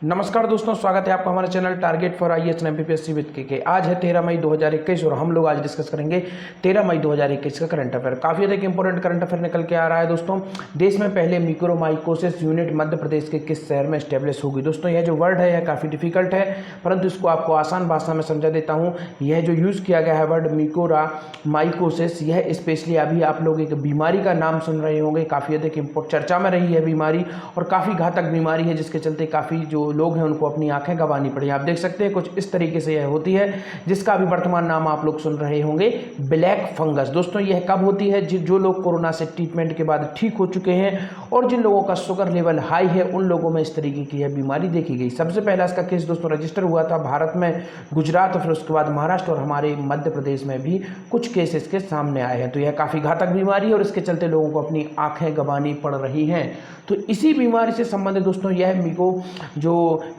नमस्कार दोस्तों, स्वागत है आपका हमारे channel target for IAS and MPPSC with के। आज है 13 मई 2021 और हम लोग आज डिस्कस करेंगे 13 मई 2021 का करंट अफेयर। काफ़ी अधिक इंपॉर्टेंट करंट अफेयर निकल के आ रहा है दोस्तों। देश में पहले मिक्रोमाइकोसिस यूनिट मध्य प्रदेश के किस शहर में स्टेब्लिश होगी। दोस्तों यह जो वर्ड है यह काफ़ी डिफिकल्ट है, परंतु इसको आपको आसान भाषा में समझा देता हूँ। यह जो यूज़ किया गया है वर्ड मिक्रोमाइकोसिस, यह स्पेशली अभी आप लोग एक बीमारी का नाम सुन रहे होंगे। काफ़ी अधिक चर्चा में रही है बीमारी और काफ़ी घातक बीमारी है, जिसके चलते काफ़ी जो लोग हैं उनको अपनी आंखें गंवानी पड़ी। आप देख सकते हैं कुछ इस तरीके से यह होती है, जिसका अभी वर्तमान नाम आप लोग सुन रहे होंगे ब्लैक फंगस। दोस्तों यह कब होती है? जो लोग कोरोना से ट्रीटमेंट के बाद ठीक हो चुके हैं और जिन लोगों का शुगर लेवल हाई है उन लोगों में इस तरीके की यह बीमारी देखी गई। सबसे पहला इसका केस दोस्तों रजिस्टर हुआ था भारत में, गुजरात और फिर उसके बाद महाराष्ट्र और हमारे मध्य प्रदेश में भी कुछ केस इसके सामने आए हैं। तो यह काफ़ी घातक बीमारी है और इसके चलते लोगों को अपनी आंखें गंवानी पड़ रही हैं। तो इसी बीमारी से संबंधित दोस्तों यह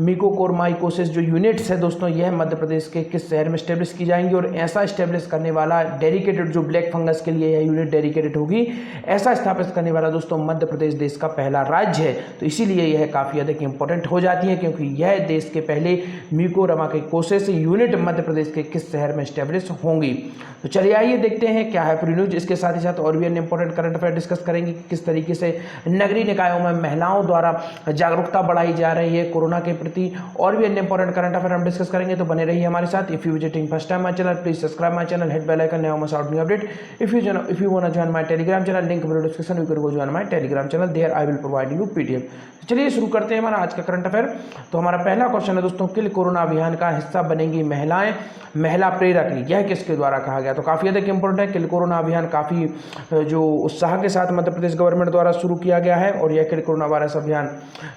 मिकोकोरमाइकोसिस जो यूनिट्स है दोस्तों, यह मध्य प्रदेश के किस शहर में स्टेब्लिश की जाएंगी और ऐसा स्टेब्लिश करने वाला डेडिकेटेड जो ब्लैक फंगस के लिए यह यूनिट डेडिकेटेड होगी, ऐसा स्थापित करने वाला दोस्तों मध्य प्रदेश देश का पहला राज्य है। तो इसीलिए यह काफ़ी अधिक इंपॉर्टेंट हो जाती है, क्योंकि यह देश के पहले मिकोरमाइकोसिस यूनिट मध्य प्रदेश के किस शहर में स्टेब्लिश होंगी। तो चलिए आइए देखते हैं क्या है पूरी न्यूज। इसके साथ ही साथ और भी अन्य इंपॉर्टेंट करंट अफेयर डिस्कस करेंगे कि किस तरीके से नगरीय निकायों में महिलाओं द्वारा जागरूकता बढ़ाई जा रही है कोरोना के प्रति। और भी अन्य इंपॉर्टेंट करंट अफेयर हम डिस्कस करेंगे, तो बने रहिए हमारे साथ। If you visiting first time my channel, please subscribe my channel, hit bell icon, never miss out new update. If you want to join my Telegram channel, link video description, you can go join my Telegram channel, there I will provide you PDF. चलिए शुरू करते हैं हमारा आज का current affair. तो हमारा पहला क्वेश्चन है दोस्तों, किल कोरोना अभियान का हिस्सा बनेंगी महिलाएं, महिला प्रेरक, यह किसके द्वारा कहा गया। तो काफ़ी अधिक इंपॉर्टेंट है। किल कोरोना अभियान काफ़ी जो उत्साह के साथ मध्य प्रदेश गवर्नमेंट द्वारा शुरू किया गया है और यह किल कोरोना वायरस अभियान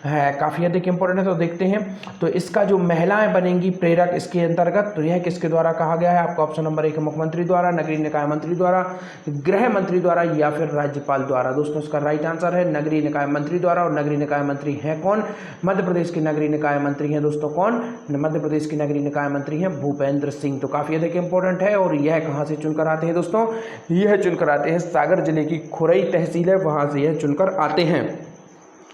है काफ़ी अधिक इंपॉर्टेंट है। तो देखते हैं, तो इसका जो महिलाएं बनेंगी प्रेरक इसके अंतर्गत, तो यह किसके द्वारा कहा गया है। आपका ऑप्शन नंबर 1 मुख्यमंत्री द्वारा, नगरीय निकाय मंत्री द्वारा, गृह मंत्री द्वारा या फिर राज्यपाल द्वारा। दोस्तों इसका राइट आंसर है नगरीय निकाय मंत्री द्वारा। और नगरीय निकाय मंत्री हैं कौन? मध्य प्रदेश के नगरीय निकाय मंत्री हैं दोस्तों कौन? मध्य प्रदेश के नगरीय निकाय मंत्री हैं भूपेंद्र सिंह। तो काफ़ी अधिक इंपॉर्टेंट है। और यह कहाँ से चुनकर आते हैं दोस्तों? यह चुनकर आते हैं सागर जिले की खुरई तहसील है, वहाँ से यह चुनकर आते हैं।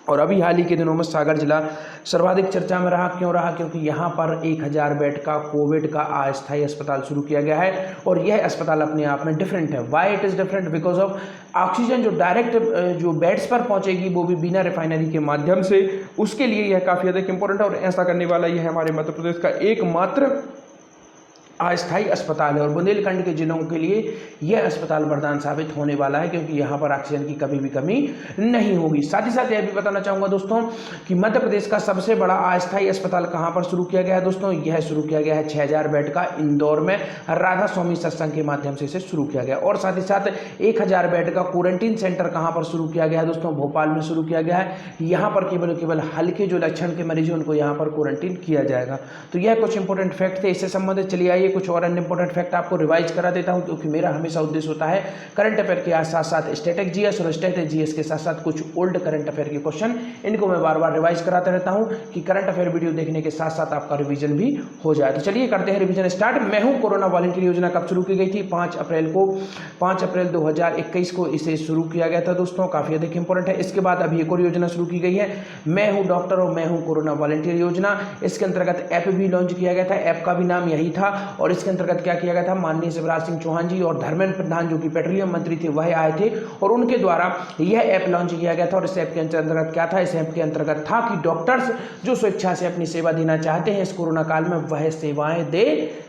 और अभी हाल ही के दिनों में सागर जिला सर्वाधिक चर्चा में रहा। क्यों रहा? क्योंकि यहाँ पर 1000 बेड का कोविड का अस्थायी अस्पताल शुरू किया गया है और यह अस्पताल अपने आप में डिफरेंट है। Why it is different? Because of oxygen जो डायरेक्ट जो बेड्स पर पहुँचेगी वो भी बिना रिफाइनरी के माध्यम से, उसके लिए यह काफ़ी अधिक इंपॉर्टेंट है। और ऐसा करने वाला यह हमारे मध्य प्रदेश का एकमात्र अस्थायी अस्पताल है और बुंदेलखंड के जिलों के लिए यह अस्पताल वरदान साबित होने वाला है, क्योंकि यहाँ पर ऑक्सीजन की कभी भी कमी नहीं होगी। साथ ही साथ यह भी बताना चाहूँगा दोस्तों कि मध्य प्रदेश का सबसे बड़ा अस्थायी अस्पताल कहाँ पर शुरू किया गया है दोस्तों? यह शुरू किया गया है 6000 बेड का इंदौर में, राधा स्वामी सत्संग के माध्यम से इसे शुरू किया गया। और साथ ही साथ 1000 बेड का क्वारंटीन सेंटर कहाँ पर शुरू किया गया है दोस्तों? भोपाल में शुरू किया गया है। यहाँ पर केवल हल्के जो लक्षण के मरीज हैं उनको यहाँ पर क्वारंटीन किया जाएगा। तो यह कुछ इंपॉर्टेंट फैक्ट थे इससे संबंधित। चलिए आइए कुछ और अन्य इंपॉर्टेंट फैक्ट आपको रिवाइज करा देता हूं, क्योंकि मेरा हमेशा उद्देश्य होता है करंट अफेयर के साथ साथ स्टैटिक जीएस और स्टैटिक जीएस के साथ साथ कुछ ओल्ड करंट अफेयर के क्वेश्चन, इनको मैं बार बार रिवाइज कराता रहता हूं कि करंट अफेयर वीडियो देखने के साथ साथ आपका रिवीजन भी हो जाए। तो चलिए करते हैं रिवीजन स्टार्ट। मैं हूं कोरोना वॉलंटियर योजना कब शुरू की गई थी? 5 अप्रैल 2021 को इसे शुरू किया गया था दोस्तों। काफी अधिक इंपॉर्टेंट है। इसके बाद अभी एक और योजना शुरू की गई है, मैं हूं डॉक्टर और मैं हूं कोरोना वॉलंटियर योजना। इसके अंतर्गत ऐप भी लॉन्च किया गया था, ऐप का भी नाम यही था। और इसके अंतर्गत क्या किया गया था? माननीय शिवराज सिंह चौहान जी और धर्मेंद्र प्रधान जो कि पेट्रोलियम मंत्री थे वह आए थे और उनके द्वारा यह ऐप लॉन्च किया गया था। और इस ऐप के अंतर्गत क्या था? इस ऐप के अंतर्गत था कि डॉक्टर्स जो स्वेच्छा से अपनी सेवा देना चाहते हैं इस कोरोना काल में वह सेवाएं दे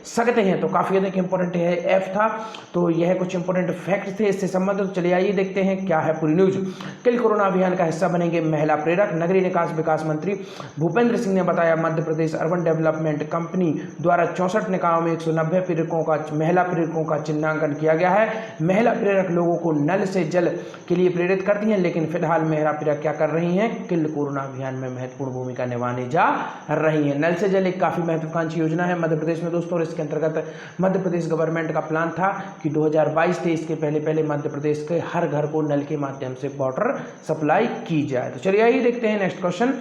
सकते हैं। तो काफी अधिक इंपॉर्टेंट यह ऐप था। तो यह कुछ इंपॉर्टेंट फैक्ट थे इससे संबंधित। चलिए आइए देखते हैं क्या है पूरी न्यूज। किल कोरोना अभियान का हिस्सा बनेंगे महिला प्रेरक। नगरीय निकास विकास मंत्री भूपेंद्र सिंह ने बताया Madhya Pradesh urban development company द्वारा 64 निकायों में 190 प्रेरकों का महिला प्रेरकों का चिन्हांकन किया गया है। महिला प्रेरक लोगों को नल से जल के लिए प्रेरित करती हैं, लेकिन फिलहाल महिला प्रेरक क्या कर रही हैं? किल कोरोना अभियान में महत्वपूर्ण भूमिका निभाने जा रही हैं। नल से जल एक काफी महत्वाकांक्षी योजना है मध्य प्रदेश में दोस्तों। और इसके अंतर्गत मध्य प्रदेश गवर्नमेंट का प्लान था कि 2022-23 के पहले मध्य प्रदेश के हर घर को नल के माध्यम से वाटर सप्लाई की जाए। तो चलिए आइए देखते हैं नेक्स्ट क्वेश्चन।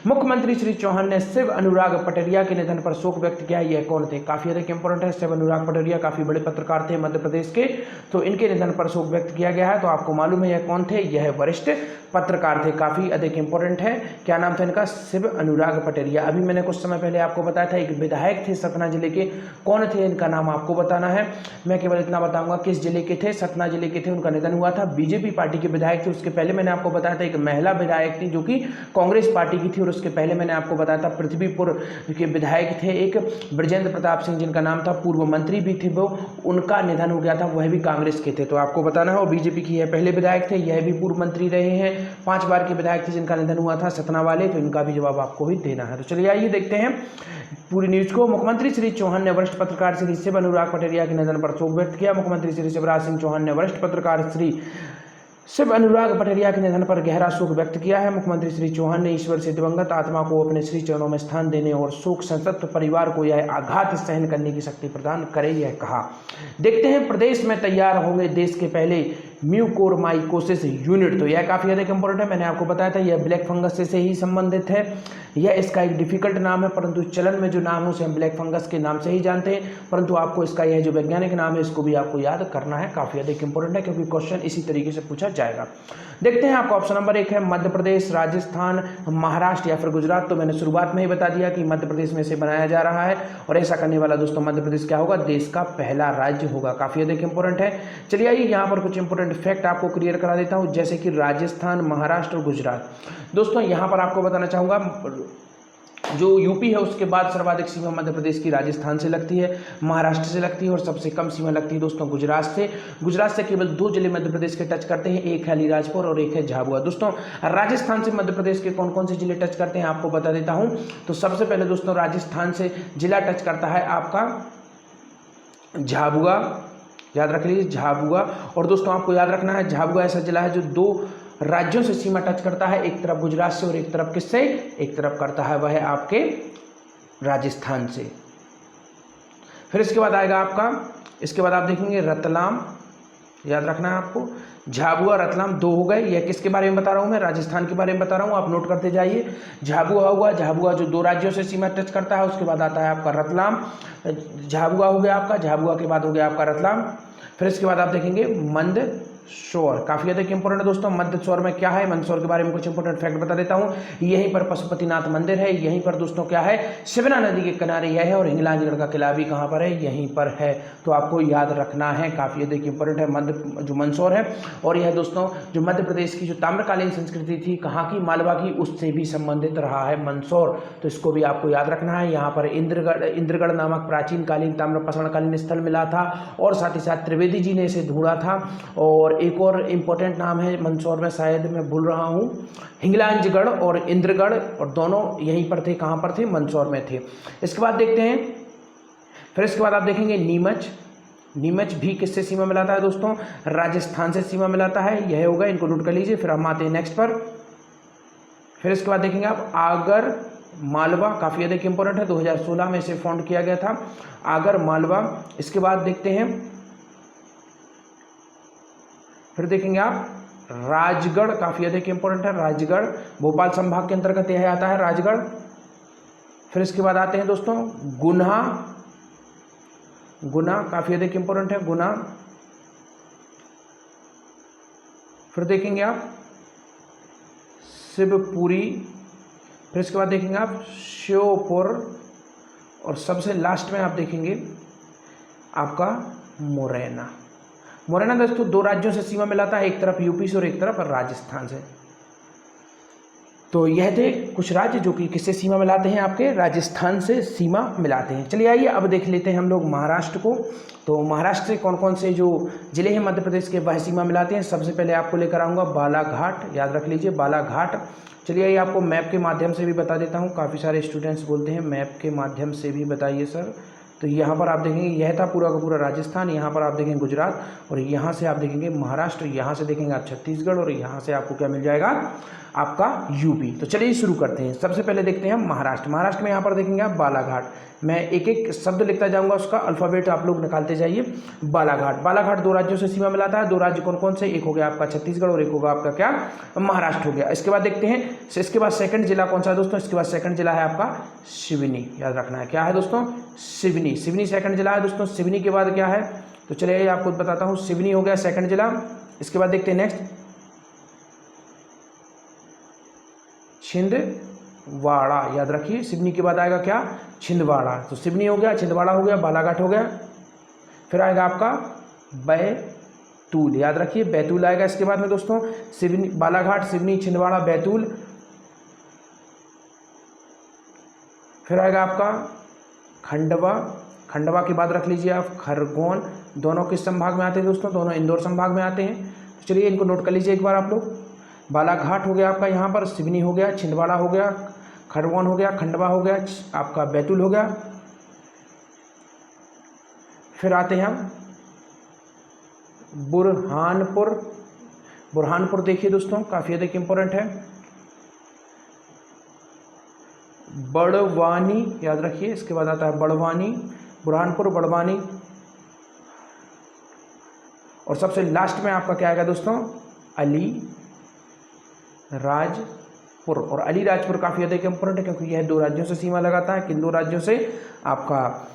मुख्यमंत्री श्री चौहान ने शिव अनुराग पटरिया के निधन पर शोक व्यक्त किया। यह कौन थे? काफी अधिक इंपॉर्टेंट है। शिव अनुराग पटरिया काफी बड़े पत्रकार थे मध्य प्रदेश के, तो इनके निधन पर शोक व्यक्त किया गया है। तो आपको मालूम है यह कौन थे? यह वरिष्ठ पत्रकार थे, काफ़ी अधिक इंपॉर्टेंट है। क्या नाम था इनका? शिव अनुराग पटेरिया। अभी मैंने कुछ समय पहले आपको बताया था एक विधायक थे सतना जिले के, कौन थे इनका नाम आपको बताना है। मैं केवल इतना बताऊंगा किस जिले के थे, सतना जिले के थे, उनका निधन हुआ था। बीजेपी पार्टी के विधायक थे। उसके पहले मैंने आपको बताया था एक महिला विधायक थी जो कि कांग्रेस पार्टी की थी, और उसके पहले मैंने आपको बताया था पृथ्वीपुर के विधायक थे एक बृजेंद्र प्रताप सिंह जिनका नाम था, पूर्व मंत्री भी थे वो, उनका निधन हो गया था, वह भी कांग्रेस के थे, तो आपको बताना है। और बीजेपी की यह पहले विधायक थे, यह भी पूर्व मंत्री रहे हैं, 5 बार के विधायक थे जिनका निधन हुआ था सतना वाले, तो इनका भी जवाब आपको ही देना है। तो चलिए आइए देखते हैं पूरी न्यूज को। मुख्यमंत्री श्री चौहान ने वरिष्ठ पत्रकार श्री शिव अनुराग पटेरिया के निधन पर शोक व्यक्त किया। मुख्यमंत्री श्री शिवराज सिंह चौहान ने वरिष्ठ पत्रकार श्री शिव अनुराग पटेरिया के निधन पर गहरा शोक व्यक्त किया है। मुख्यमंत्री श्री चौहान ने ईश्वर से दिवंगत आत्मा को अपने श्री चरणों में स्थान देने और शोक संतप्त परिवार को यह आघात सहन करने की शक्ति प्रदान करे, यह कहा। देखते हैं प्रदेश में तैयार होंगे देश के पहले म्यूकोरमाइकोसिस यूनिट, तो यह काफ़ी अधिक इंपॉर्टेंट है। मैंने आपको बताया था यह ब्लैक फंगस से ही संबंधित है। यह इसका एक डिफिकल्ट नाम है, परंतु चलन में जो नाम है उसे हम ब्लैक फंगस के नाम से ही जानते हैं, परंतु आपको इसका यह जो वैज्ञानिक नाम है इसको भी आपको याद करना है, काफ़ी अधिक इंपॉर्टेंट है क्योंकि क्वेश्चन इसी तरीके से पूछा जाएगा। देखते हैं आपको ऑप्शन नंबर 1 है मध्य प्रदेश, राजस्थान, महाराष्ट्र या फिर गुजरात। तो मैंने शुरुआत में ही बता दिया कि मध्य प्रदेश में से बनाया जा रहा है, और ऐसा करने वाला दोस्तों मध्य प्रदेश क्या होगा? देश का पहला राज्य होगा, काफ़ी अधिक इंपॉर्टेंट है। चलिए आइए यहाँ पर कुछ इंपॉर्टेंट फैक्ट आपको क्लियर करा देता हूँ, जैसे कि राजस्थान, महाराष्ट्र और गुजरात। दोस्तों यहाँ पर आपको बताना चाहूँगा जो यूपी है उसके बाद सर्वाधिक सीमा मध्य प्रदेश की राजस्थान से लगती है, महाराष्ट्र से लगती है, और सबसे कम सीमा लगती है दोस्तों गुजरात से। गुजरात से केवल 2 जिले मध्य प्रदेश के टच करते हैं, एक है अलीराजपुर और एक है झाबुआ। दोस्तों राजस्थान से मध्य प्रदेश के कौन कौन से जिले टच करते हैं आपको बता देता हूं। तो सबसे पहले दोस्तों राजस्थान से जिला टच करता है आपका झाबुआ, याद रख लीजिए झाबुआ। और दोस्तों आपको याद रखना है झाबुआ ऐसा जिला है जो 2 राज्यों से सीमा टच करता है, एक तरफ गुजरात से और एक तरफ किससे? एक तरफ करता है वह है आपके राजस्थान से। फिर इसके बाद आएगा आपका, इसके बाद आप देखेंगे रतलाम, याद रखना है आपको। झाबुआ रतलाम 2 हो गए। यह किसके बारे में बता रहा हूँ? मैं राजस्थान के बारे में बता रहा हूँ, आप नोट करते जाइए। झाबुआ हुआ, झाबुआ जो 2 राज्यों से सीमा टच करता है। उसके बाद आता है आपका रतलाम, झाबुआ हो गया आपका, झाबुआ के बाद हो गया आपका रतलाम। फिर इसके बाद आप देखेंगे मंदसौर, काफ़ी अधिक इंपॉर्टेंट दोस्तों। मंदसौर में क्या है? मंदसौर के बारे में कुछ इंपॉर्टेंट फैक्ट बता देता हूँ। यहीं पर पशुपतिनाथ मंदिर है, यहीं पर दोस्तों क्या है? शिवना नदी के किनारे यह है, और हिंगलाजगढ़ का किला भी कहाँ पर है? यहीं पर है। तो आपको याद रखना है, काफ़ी अधिक इंपॉर्टेंट है जो मंदसौर है। और यह दोस्तों जो मध्य प्रदेश की जो ताम्रकालीन संस्कृति थी, कहाँ की? मालवा की, उससे भी संबंधित रहा है मंदसौर, तो इसको भी आपको याद रखना है। यहाँ पर इंद्रगढ़ नामक प्राचीन कालीन ताम्रपाषाणकालीन स्थल मिला था, और साथ ही साथ त्रिवेदी जी ने इसे ढूंढा था। और एक और इम्पोर्टेंट नाम है मंदसौर में, शायद मैं भूल रहा हूँ, हिंगलाजगढ़ और इंद्रगढ़, और दोनों यहीं पर थे। कहाँ पर थे? मंदसौर में थे। इसके बाद देखते हैं, फिर इसके बाद आप देखेंगे नीमच। नीमच भी किससे सीमा मिलाता है दोस्तों? राजस्थान से सीमा मिलाता है। यह होगा, इनको नोट कर लीजिए। फिर हम आते हैं नेक्स्ट पर। फिर इसके बाद देखेंगे आप आगर मालवा, काफ़ी अधिक इंपॉर्टेंट है, 2016 में इसे फाउंड किया गया था, आगर मालवा। इसके बाद देखते हैं, फिर देखेंगे आप राजगढ़, काफ़ी अधिक इंपॉर्टेंट है, राजगढ़ भोपाल संभाग के अंतर्गत यह आता है राजगढ़। फिर इसके बाद आते हैं दोस्तों गुना, गुना काफ़ी अधिक इंपॉर्टेंट है, गुना। फिर देखेंगे आप शिवपुरी। फिर इसके बाद देखेंगे आप श्योपुर, और सबसे लास्ट में आप देखेंगे आपका मुरैना। मुरैना दोस्तों 2 राज्यों से सीमा मिलाता है, एक तरफ यूपी से और एक तरफ राजस्थान से। तो यह थे कुछ राज्य जो कि किससे सीमा मिलाते हैं? आपके राजस्थान से सीमा मिलाते हैं। चलिए आइए अब देख लेते हैं हम लोग महाराष्ट्र को। तो महाराष्ट्र से कौन कौन से जो जिले हैं मध्य प्रदेश के वह सीमा मिलाते हैं। सबसे पहले आपको लेकर आऊँगा बालाघाट, याद रख लीजिए बालाघाट। चलिए आइए आपको मैप के माध्यम से भी बता देता हूँ, काफ़ी सारे स्टूडेंट्स बोलते हैं मैप के माध्यम से भी बताइए सर। तो यहाँ पर आप देखेंगे यह था पूरा का पूरा राजस्थान, यहाँ पर आप देखेंगे गुजरात, और यहाँ से आप देखेंगे महाराष्ट्र, यहाँ से देखेंगे आप छत्तीसगढ़, और यहाँ से आपको क्या मिल जाएगा? आपका यूपी। तो चलिए शुरू करते हैं। सबसे पहले देखते हैं हम महाराष्ट्र। महाराष्ट्र में यहाँ पर देखेंगे आप बालाघाट। मैं एक एक शब्द लिखता जाऊँगा, उसका अल्फ़ाबेट आप लोग निकालते जाइए। बालाघाट, बालाघाट 2 राज्यों से सीमा मिलाता है। 2 राज्य कौन कौन से? एक हो गया आपका छत्तीसगढ़ और एक होगा आपका क्या? महाराष्ट्र हो गया। इसके बाद देखते हैं, इसके बाद सेकंड जिला कौन सा है दोस्तों? इसके बाद सेकंड जिला है आपका सिवनी, याद रखना है। क्या है दोस्तों? सिवनी। सिवनी सेकंड जिला है दोस्तों। सिवनी के बाद क्या है? तो चलिए आपको बताता हूँ, सिवनी हो गया सेकंड जिला। इसके बाद देखते हैं नेक्स्ट छिंदवाड़ा, याद रखिए सिवनी के बाद आएगा क्या, छिंदवाड़ा। तो सिवनी हो गया, छिंदवाड़ा हो गया, बालाघाट हो गया, फिर आएगा आपका बैतूल, याद रखिए बैतूल आएगा इसके बाद में दोस्तों, सिवनी, बालाघाट, सिवनी, छिंदवाड़ा, बैतूल, फिर आएगा आपका खंडवा, खंडवा के बाद रख लीजिए आप खरगोन, दोनों किस संभाग में आते हैं दोस्तों, दोनों इंदौर संभाग में आते हैं। तो चलिए इनको नोट कर लीजिए एक बार आप लोग। बालाघाट हो गया आपका यहाँ पर, सिवनी हो गया, छिंदवाड़ा हो गया, खरगोन हो गया, खंडवा हो गया, आपका बैतूल हो गया। फिर आते हैं हम बुरहानपुर, बुरहानपुर देखिए दोस्तों काफ़ी अधिक इंपॉर्टेंट है। बड़वानी, याद रखिए इसके बाद आता है बड़वानी, बुरहानपुर, बड़वानी, और सबसे लास्ट में आपका क्या आएगा दोस्तों, अलीराजपुर। और अलीराजपुर काफ़ी अधिक इंपॉर्टेंट है क्योंकि यह 2 राज्यों से सीमा लगाता है। किन 2 राज्यों से, आपका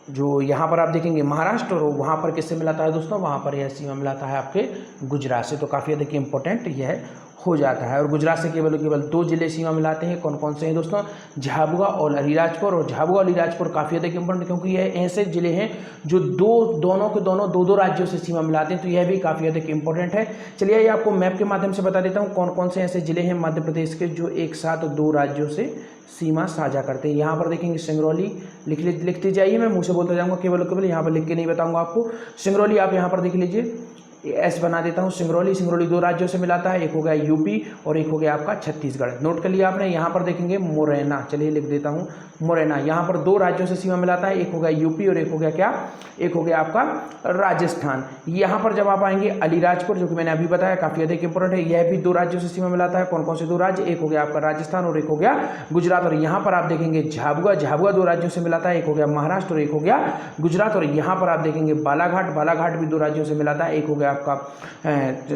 जो यहाँ पर आप देखेंगे महाराष्ट्र, और वहाँ पर किससे मिलाता है दोस्तों, वहाँ पर यह सीमा मिलाता है आपके गुजरात से। तो काफ़ी अधिक इंपॉर्टेंट यह हो जाता है। और गुजरात से केवल 2 जिले सीमा मिलाते हैं, कौन कौन से हैं दोस्तों, झाबुआ और अलीराजपुर। और झाबुआ और अलीराजपुर काफ़ी अधिक इंपॉर्टेंट क्योंकि यह ऐसे जिले हैं जो दोनों के दोनों 2 राज्यों से सीमा मिलाते हैं, तो यह भी काफ़ी अधिक इंपॉर्टेंट है। चलिए ये आपको मैप के माध्यम से बता देता हूँ कौन कौन से ऐसे जिले हैं मध्य प्रदेश के जो एक साथ 2 राज्यों से सीमा साझा करते हैं। यहाँ पर देखेंगे सिंगरौली, लिखते जाइए, मैं मुँह से बोलता जाऊँगा केवल यहाँ पर लिख के नहीं बताऊँगा आपको। सिंगरौली आप यहाँ पर देख लीजिए, एस बना देता हूँ, सिंगरौली। सिंगरौली 2 राज्यों से मिलाता है, एक हो गया यूपी और एक हो गया आपका छत्तीसगढ़। नोट कर लिया आपने। यहाँ पर देखेंगे मुरैना, चलिए लिख देता हूँ मुरैना, यहाँ पर 2 राज्यों से सीमा मिलाता है, एक हो गया यूपी और एक हो गया क्या, एक हो गया आपका राजस्थान। यहाँ पर जब आप आएंगे अलीराजपुर, जो कि मैंने अभी बताया काफ़ी अधिक इंपॉर्टेंट है, यह भी 2 राज्यों से सीमा मिलाता है। कौन कौन से 2 राज्य, एक हो गया आपका राजस्थान और एक हो गया गुजरात। और यहाँ पर आप देखेंगे झाबुआ, झाबुआ 2 राज्यों से मिलाता है, एक हो गया महाराष्ट्र और एक हो गया गुजरात। और यहाँ पर आप देखेंगे बालाघाट, बालाघाट भी 2 राज्यों से मिलाता है, एक हो गया आपका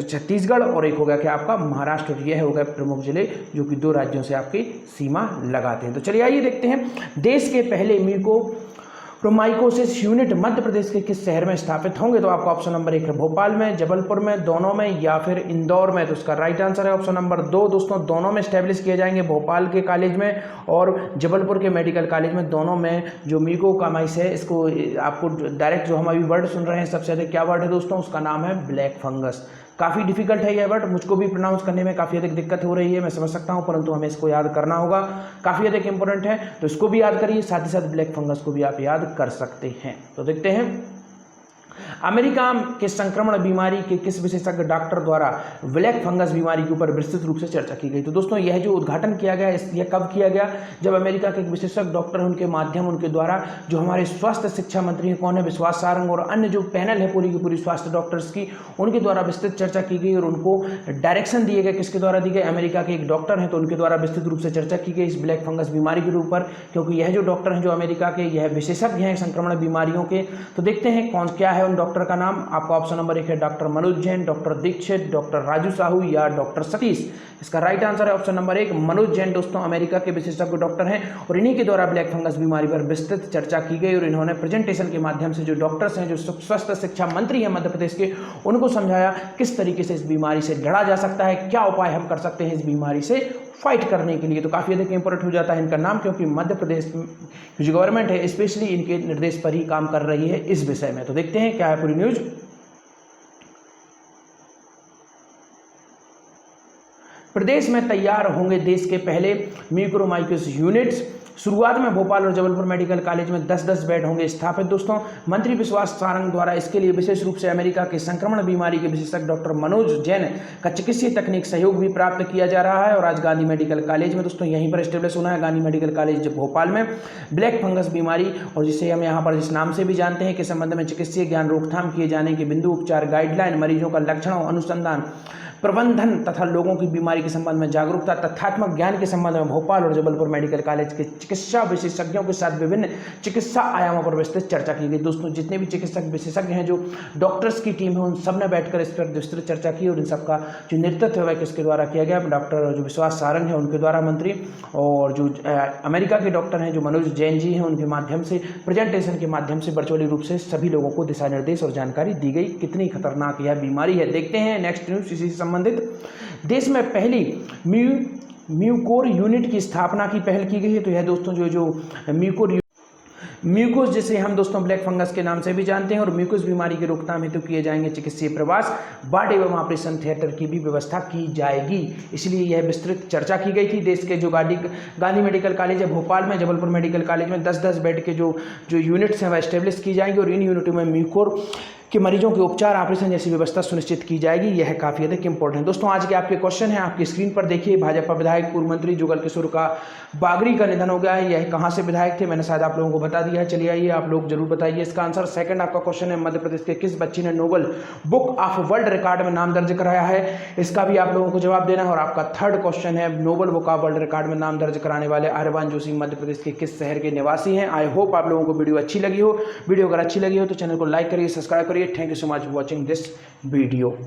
छत्तीसगढ़ और एक हो गया क्या आपका महाराष्ट्र। यह हो गए प्रमुख जिले जो कि 2 राज्यों से आपकी सीमा लगाते हैं। तो चलिए आइए देखते हैं देश के पहले म्यूकोरमाइकोसिस यूनिट मध्य प्रदेश के किस शहर में स्थापित होंगे। तो आपका ऑप्शन नंबर 1 है भोपाल में, जबलपुर में, दोनों में, या फिर इंदौर में। तो इसका राइट आंसर है ऑप्शन नंबर 2 दोस्तों, दोनों में स्टैब्लिश किए जाएंगे, भोपाल के कॉलेज में और जबलपुर के मेडिकल कॉलेज में, दोनों में। जो म्यूकोरमाइकोसिस है, इसको आपको डायरेक्ट जो हम अभी वर्ड सुन रहे हैं सबसे अधिक क्या वर्ड है दोस्तों, उसका नाम है ब्लैक फंगस। काफ़ी डिफिकल्ट है यह वर्ड, मुझको भी प्रोनाउंस करने में काफ़ी अधिक दिक्कत हो रही है, मैं समझ सकता हूं, परंतु हमें इसको याद करना होगा, काफ़ी अधिक इंपॉर्टेंट है। तो इसको भी याद करिए, साथ ही साथ ब्लैक फंगस को भी आप याद कर सकते हैं। तो देखते हैं अमेरिका के संक्रमण बीमारी के किस विशेषज्ञ डॉक्टर द्वारा ब्लैक फंगस बीमारी के ऊपर विस्तृत रूप से चर्चा की गई। तो दोस्तों यह जो उद्घाटन किया गया, यह कब किया गया, जब अमेरिका के एक विशेषज्ञ डॉक्टर हैं उनके माध्यम, उनके द्वारा जो हमारे स्वास्थ्य शिक्षा मंत्री हैं, कौन है, विश्वास सारंग, और अन्य जो पैनल है पूरी की पूरी स्वास्थ्य डॉक्टर्स की, उनके द्वारा विस्तृत चर्चा की गई और उनको डायरेक्शन दिए गए। किसके द्वारा दिए गए, अमेरिका के एक डॉक्टर हैं, तो उनके द्वारा विस्तृत रूप से चर्चा की गई इस ब्लैक फंगस बीमारी के ऊपर, क्योंकि यह जो डॉक्टर हैं जो अमेरिका के, यह विशेषज्ञ हैं संक्रमण बीमारियों के। तो देखते हैं कौन क्या है उन डॉक्टर का नाम। आपका ऑप्शन नंबर 1 है doctor Manoj Jain, doctor Dixit, doctor Raju Sahu या डॉक्टर सतीश। इसका राइट आंसर है ऑप्शन नंबर 1 मनोज जैन दोस्तों, अमेरिका के विशेषज्ञ डॉक्टर हैं और इन्हीं के द्वारा ब्लैक फंगस बीमारी पर विस्तृत चर्चा की गई और इन्होंने प्रेजेंटेशन के माध्यम से जो डॉक्टर्स हैं, जो स्वास्थ्य शिक्षा मंत्री हैं मध्य प्रदेश के, उनको समझाया किस तरीके से इस बीमारी से लड़ा जा सकता है, क्या उपाय हम कर सकते हैं इस बीमारी से फाइट करने के लिए। तो काफ़ी अधिक इंपॉर्टेंट हो जाता है इनका नाम, क्योंकि मध्य प्रदेश जो गवर्नमेंट है स्पेशली इनके निर्देश पर ही काम कर रही है इस विषय में। तो देखते हैं क्या है पूरी न्यूज। प्रदेश में तैयार होंगे देश के पहले म्यूकोरमाइकोसिस यूनिट्स। शुरुआत में भोपाल और जबलपुर मेडिकल कॉलेज में 10-10 बेड होंगे स्थापित दोस्तों। मंत्री विश्वास सारंग द्वारा इसके लिए विशेष रूप से अमेरिका के संक्रमण बीमारी के विशेषज्ञ डॉक्टर मनोज जैन का चिकित्सीय तकनीक सहयोग भी प्राप्त किया जा रहा है। और आज गांधी मेडिकल कॉलेज में दोस्तों यहीं पर एस्टेब्लिश होना है, गांधी मेडिकल कॉलेज भोपाल में, ब्लैक फंगस बीमारी, और जिसे हम यहाँ पर जिस नाम से भी जानते हैं, के संबंध में चिकित्सीय ज्ञान रोकथाम किए जाने के बिंदु, उपचार गाइडलाइन, मरीजों का लक्षणों, अनुसंधान, प्रबंधन तथा लोगों की बीमारी के संबंध में जागरूकता, तथ्यात्मक ज्ञान के संबंध में भोपाल और जबलपुर मेडिकल कॉलेज के चिकित्सा विशेषज्ञों के साथ विभिन्न चिकित्सा आयामों पर विस्तृत चर्चा की गई। दोस्तों जितने भी चिकित्सक विशेषज्ञ हैं, जो डॉक्टर्स की टीम है, उन सब ने बैठकर इस पर विस्तृत चर्चा की और इन सबका जो नेतृत्व है किसके द्वारा किया गया, डॉक्टर जो विश्वास सारंग है उनके द्वारा मंत्री, और जो अमेरिका के डॉक्टर हैं जो मनोज जैन जी हैं, उनके माध्यम से प्रेजेंटेशन के माध्यम से वर्चुअली रूप से सभी लोगों को दिशा निर्देश और जानकारी दी गई कितनी खतरनाक यह बीमारी है। देखते हैं नेक्स्ट न्यूज इसी से संबंधित। देश में पहली म्यूकोर यूनिट की स्थापना की पहल की गई है। तो यह दोस्तों जो म्यूकोस जिसे हम दोस्तों ब्लैक फंगस के नाम से भी जानते हैं, और म्यूकोस बीमारी की रोकथाम हेतु किए जाएंगे चिकित्सीय प्रवास, वार्ड एवं ऑपरेशन थिएटर की भी व्यवस्था की जाएगी। इसलिए यह विस्तृत चर्चा की गई थी। देश के जो गांधी मेडिकल कॉलेज है भोपाल में, जबलपुर मेडिकल कॉलेज में 10-10 बेड के जो यूनिट्स हैं वह एस्टेब्लिश की जाएंगी, और इन यूनिटों में म्यूकोर के मरीजों के उपचार, ऑपरेशन जैसी व्यवस्था सुनिश्चित की जाएगी। यह काफी अधिक इंपॉर्टेंट है। दोस्तों आज के आपके क्वेश्चन है, आपकी स्क्रीन पर देखिए। भाजपा विधायक पूर्व मंत्री जुगल किशोर का बागरी का निधन हो गया है। यह कहां से विधायक थे, मैंने शायद आप लोगों को बता दिया है। चलिए आइए आप लोग जरूर बताइए इसका आंसर। सेकंड आपका क्वेश्चन है, मध्य प्रदेश के किस बच्ची ने Nobel book of world record में नाम दर्ज कराया है, इसका भी आप लोगों को जवाब देना है। और आपका थर्ड क्वेश्चन है, Nobel book of world record में नाम दर्ज कराने वाले आर्यमान जोशी मध्य प्रदेश के किस शहर के निवासी हैं। आई होप आप लोगों को वीडियो अच्छी लगी हो। वीडियो अगर अच्छी लगी हो तो चैनल को लाइक करिए, सब्सक्राइब करिए। Thank you so much watching this video.